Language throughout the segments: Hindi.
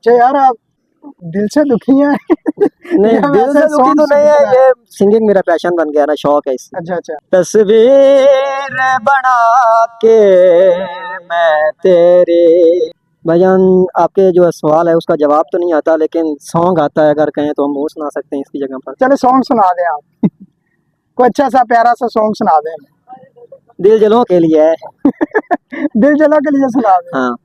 अच्छा यार, आप दिल से दुखी हैं? नहीं, या दिल वैसे से दुखी तो songs नहीं है, सुनते हैं? ये सिंगिंग मेरा पैशन बन गया ना, शौक है इससे। अच्छा अच्छा। तस्वीर बना के मैं तेरी। भाईजान, आपके जो सवाल है उसका जवाब तो नहीं आता, लेकिन सॉन्ग आता है, अगर कहें तो हम वो सुना सकते हैं इसकी जगह पर। चलो सॉन्ग सुना दें आप। कोई अच्छा सा प्यारा सा सॉन्ग सुना दें हमें। दिल जलों के लिए है। दिल जला के लिए सुना दें। हाँ।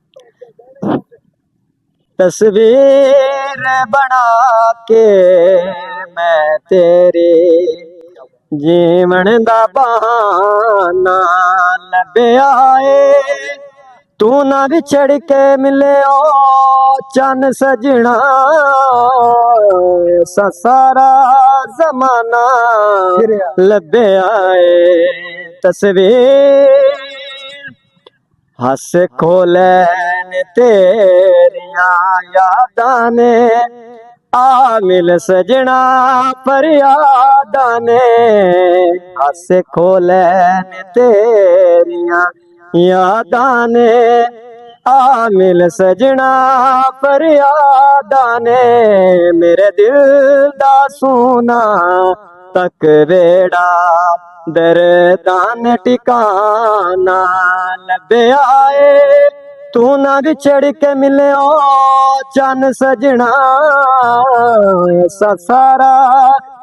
तस्वीर बना के मैं तेरी, जीवन दा बहाना लभ्या ए, तू ना विछड़ के मिले ओ चन सजना, सारा जमाना फिर यार, लभ्या ए। तस्वीर हस खोलन तेरिया यादां ने, आ मिल सजना फरियादां ने, हस खोलन तेरिया यादां ने, आ मिल सजना फरियादां ने, मेरे दिल दा सोना तक वेड़ा दर्दां टिकाना लभ्या ए, तू ना विछड़ के मिले ओ चन सजना, सारा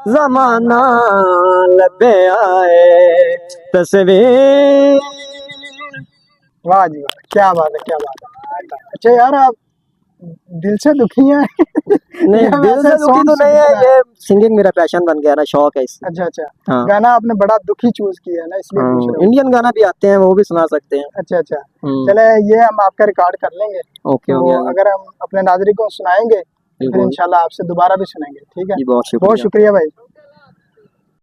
जमाना लभ्या ए। तस्वीर। वाह जी वाह, क्या बात है, क्या बात है। अच्छा यार, आप दिल से दुखी हैं? नहीं, या दिल वैसे से दुखी songs तो नहीं है, सुनते हैं? ये सिंगिंग मेरा पैशन बन गया ना, शौक है इससे। अच्छा अच्छा। हाँ। गाना आपने बड़ा दुखी चूज किया है ना, इसलिए पूछ रहा हूँ। इंडियन गाना भी आते हैं, वो भी सुना सकते हैं। अच्छा अच्छा। हम्म। चले, ये हम आपका रिकॉर्ड कर लेंगे। ओके, हो तो गया जी। अगर हम अपने नाज़रीन को सुनाएंगे तो फिर बिल्कुल इंशाल्लाह आपसे दोबारा भी सुनेंगे। ठीक है, जी, बहुत बहुत शुक्रिया। शुक्रिया भाई।